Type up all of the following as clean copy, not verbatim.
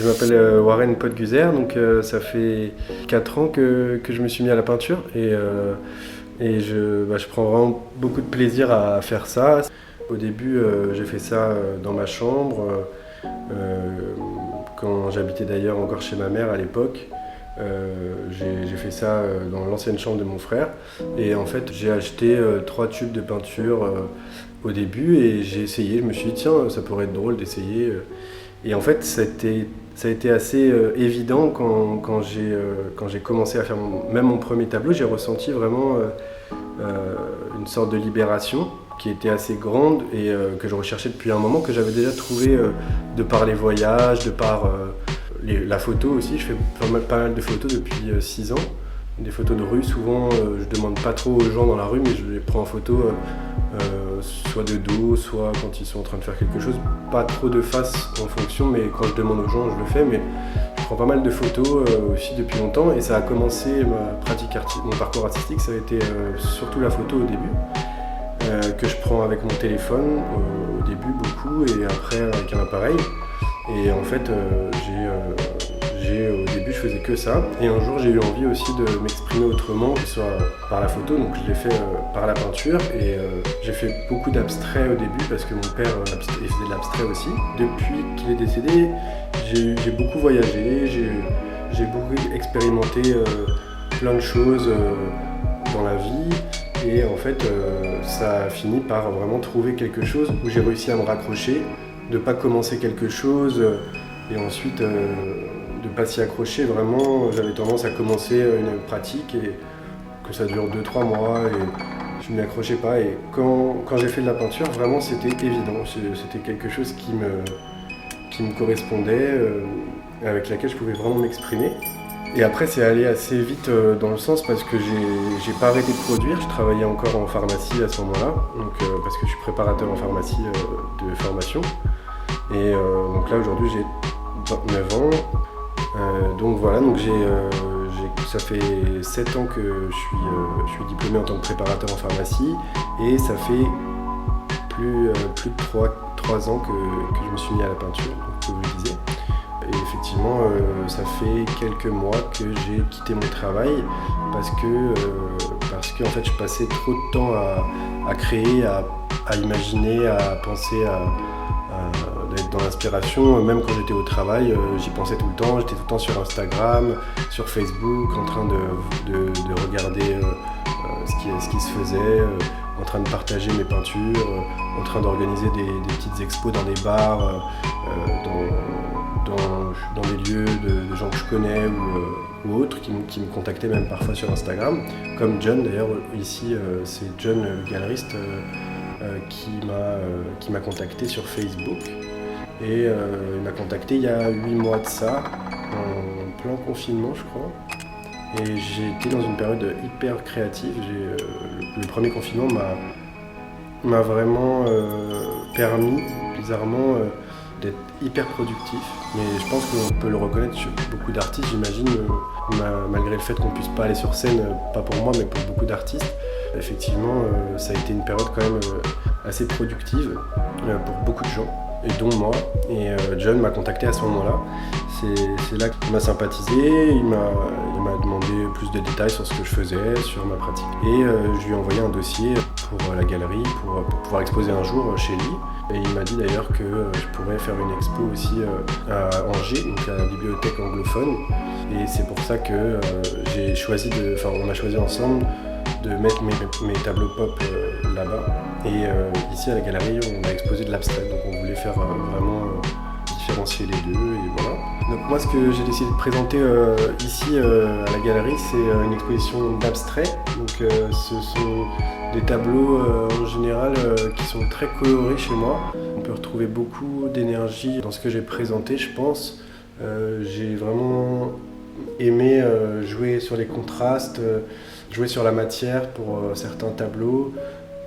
Je m'appelle Warren Podguzer, donc ça fait 4 ans que je me suis mis à la peinture et je prends vraiment beaucoup de plaisir à faire ça. Au début, j'ai fait ça dans ma chambre, quand j'habitais d'ailleurs encore chez ma mère à l'époque. J'ai fait ça dans l'ancienne chambre de mon frère et en fait j'ai acheté 3 tubes de peinture au début et j'ai essayé, je me suis dit tiens ça pourrait être drôle d'essayer et en fait ça a été assez évident quand j'ai commencé à faire même mon premier tableau. J'ai ressenti vraiment une sorte de libération qui était assez grande et que je recherchais depuis un moment, que j'avais déjà trouvé de par les voyages, de par la photo aussi. Je fais pas mal de photos depuis 6 ans. Des photos de rue, souvent je demande pas trop aux gens dans la rue, mais je les prends en photo soit de dos, soit quand ils sont en train de faire quelque chose. Pas trop de face en fonction, mais quand je demande aux gens, je le fais. Mais je prends pas mal de photos aussi depuis longtemps et ça a commencé mon parcours artistique, ça a été surtout la photo au début, que je prends avec mon téléphone au début beaucoup et après avec un appareil. Et en fait, au début, je faisais que ça. Et un jour, j'ai eu envie aussi de m'exprimer autrement, que ce soit par la photo. Donc, je l'ai fait par la peinture. Et j'ai fait beaucoup d'abstraits au début parce que mon père faisait de l'abstrait aussi. Depuis qu'il est décédé, j'ai beaucoup voyagé, j'ai beaucoup expérimenté plein de choses dans la vie. Et en fait, ça a fini par vraiment trouver quelque chose où j'ai réussi à me raccrocher, de ne pas commencer quelque chose et ensuite de ne pas s'y accrocher. Vraiment, j'avais tendance à commencer une pratique et que ça dure 2-3 mois et je ne m'y accrochais pas. Et quand j'ai fait de la peinture, vraiment c'était évident, c'était quelque chose qui me correspondait, avec laquelle je pouvais vraiment m'exprimer. Et après, c'est allé assez vite dans le sens parce que j'ai pas arrêté de produire. Je travaillais encore en pharmacie à ce moment-là, donc, parce que je suis préparateur en pharmacie de formation. Et donc là, aujourd'hui, j'ai 29 ans. Donc voilà, donc ça fait 7 ans que je suis diplômé en tant que préparateur en pharmacie. Et ça fait plus de 3 ans que je me suis mis à la peinture, donc, comme je le disais. Et effectivement, ça fait quelques mois que j'ai quitté mon travail parce que en fait, je passais trop de temps à créer, à imaginer, à penser, d'être dans l'inspiration. Même quand j'étais au travail, j'y pensais tout le temps. J'étais tout le temps sur Instagram, sur Facebook, en train de regarder ce qui se faisait, en train de partager mes peintures, en train d'organiser des petites expos dans des bars, dans des lieux de gens que je connais ou autres qui me contactaient même parfois sur Instagram, comme John d'ailleurs ici, c'est John le galeriste qui m'a contacté sur Facebook et il m'a contacté il y a 8 mois de ça, en plein confinement je crois, et j'ai été dans une période hyper créative. Le premier confinement m'a vraiment permis bizarrement d'être hyper productif, mais je pense qu'on peut le reconnaître sur beaucoup d'artistes, j'imagine, malgré le fait qu'on puisse pas aller sur scène, pas pour moi mais pour beaucoup d'artistes. Effectivement, ça a été une période quand même assez productive pour beaucoup de gens, et dont moi. Et John m'a contacté à ce moment-là. C'est là qu'il m'a sympathisé, il m'a demandé plus de détails sur ce que je faisais, sur ma pratique. Et je lui ai envoyé un dossier pour la galerie, pour pouvoir exposer un jour chez lui. Et il m'a dit d'ailleurs que je pourrais faire une expo aussi à Angers, donc à la bibliothèque anglophone. Et c'est pour ça que on a choisi ensemble de mettre mes tableaux pop là-bas. Et ici à la galerie, on a exposé de l'abstrait, donc on voulait faire vraiment différencier les deux, et voilà. Donc moi, ce que j'ai décidé de présenter ici à la galerie, c'est une exposition d'abstrait. Donc ce sont des tableaux en général qui sont très colorés chez moi. On peut retrouver beaucoup d'énergie dans ce que j'ai présenté, je pense. J'ai vraiment aimé jouer sur les contrastes, jouer sur la matière pour certains tableaux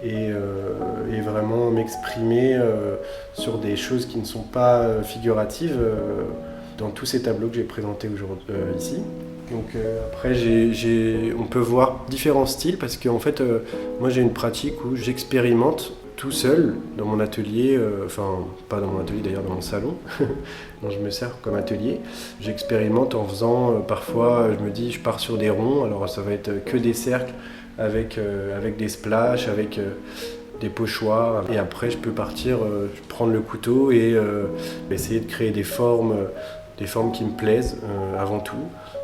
et vraiment m'exprimer sur des choses qui ne sont pas figuratives dans tous ces tableaux que j'ai présentés aujourd'hui ici. Donc après, on peut voir différents styles parce qu'en fait, moi j'ai une pratique où j'expérimente tout seul dans mon atelier, pas dans mon atelier d'ailleurs, dans mon salon, dont je me sers comme atelier. J'expérimente en faisant, parfois je me dis je pars sur des ronds, alors ça va être que des cercles avec des splashes, avec des pochoirs, et après je peux partir, prendre le couteau et essayer de créer des formes qui me plaisent avant tout,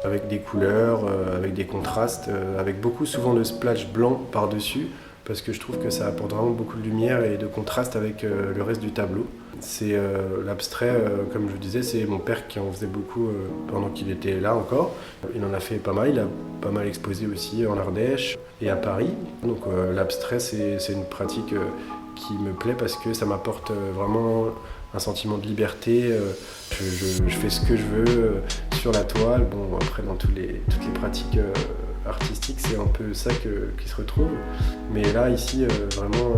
avec des couleurs, avec des contrastes, avec beaucoup souvent de splash blanc par-dessus, parce que je trouve que ça apporte vraiment beaucoup de lumière et de contraste avec le reste du tableau. C'est l'abstrait, comme je vous disais, c'est mon père qui en faisait beaucoup pendant qu'il était là encore. Il en a fait pas mal, il a pas mal exposé aussi en Ardèche et à Paris. Donc l'abstrait, c'est une pratique qui me plaît parce que ça m'apporte vraiment un sentiment de liberté. Je fais ce que je veux sur la toile. Bon, après, dans toutes les pratiques artistiques, c'est un peu ça qui se retrouve. Mais là, ici, vraiment,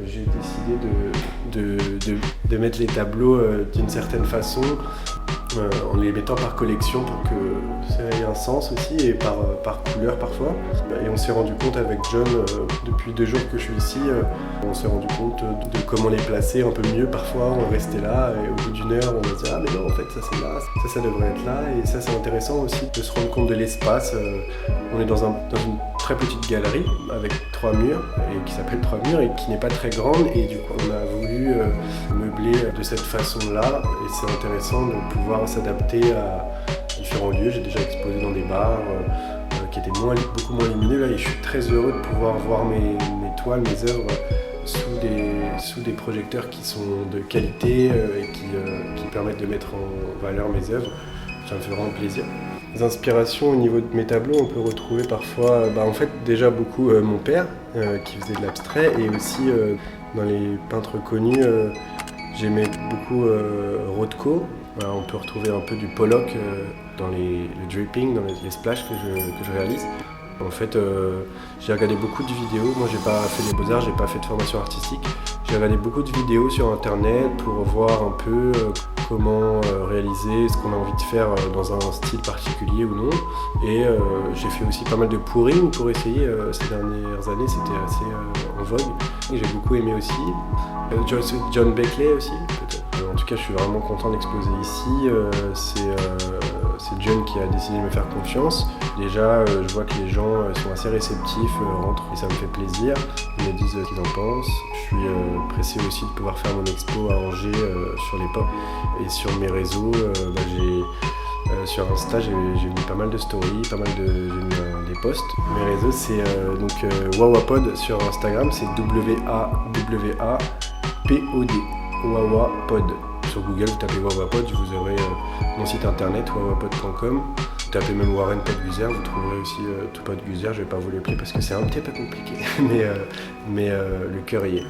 j'ai décidé de mettre les tableaux d'une certaine façon, en les mettant par collection pour que ça ait un sens aussi, et par couleur parfois. Et on s'est rendu compte avec John, depuis 2 jours que je suis ici, on s'est rendu compte de comment les placer un peu mieux. Parfois on restait là et au bout d'1 heure on va dire ah mais non en fait ça c'est là, ça devrait être là, et ça c'est intéressant aussi de se rendre compte de l'espace. On est dans une très petite galerie avec 3 murs, et qui s'appelle 3 murs et qui n'est pas très grande, et du coup on a voulu meubler de cette façon-là, et c'est intéressant de pouvoir s'adapter à différents lieux. J'ai déjà exposé dans des bars qui étaient beaucoup moins lumineux là, et je suis très heureux de pouvoir voir mes toiles, mes œuvres sous des projecteurs qui sont de qualité et qui permettent de mettre en valeur mes œuvres. Ça me fait vraiment plaisir. Les inspirations au niveau de mes tableaux, on peut retrouver parfois, en fait déjà beaucoup mon père qui faisait de l'abstrait, et aussi dans les peintres connus, j'aimais beaucoup Rothko. On peut retrouver un peu du Pollock dans le dripping, dans les splashes que je réalise. En fait, j'ai regardé beaucoup de vidéos. Moi, j'ai pas fait les beaux-arts, j'ai pas fait de formation artistique. J'ai regardé beaucoup de vidéos sur internet pour voir un peu comment réaliser ce qu'on a envie de faire dans un style particulier ou non. Et j'ai fait aussi pas mal de pouring pour essayer. Ces dernières années, c'était assez en vogue. Et j'ai beaucoup aimé aussi. John Beckley aussi, peut-être. En tout cas, je suis vraiment content d'exposer ici. C'est John qui a décidé de me faire confiance. Déjà, je vois que les gens sont assez réceptifs, rentrent, et ça me fait plaisir. Ils me disent ce qu'ils en pensent. Je suis pressé aussi de pouvoir faire mon expo à Angers sur les pop. Et sur mes réseaux, sur Insta, j'ai mis pas mal de stories, j'ai mis des posts. Mes réseaux, c'est Wawapod sur Instagram, c'est WAWAPOD. Wawapod. Sur Google, vous tapez Wawapod, vous aurez mon site internet wawapod.com. Vous tapez même Warren Podguzer, vous trouverez aussi tout Podguzer. Je vais pas vous l'épeler parce que c'est un petit peu compliqué, mais le cœur y est.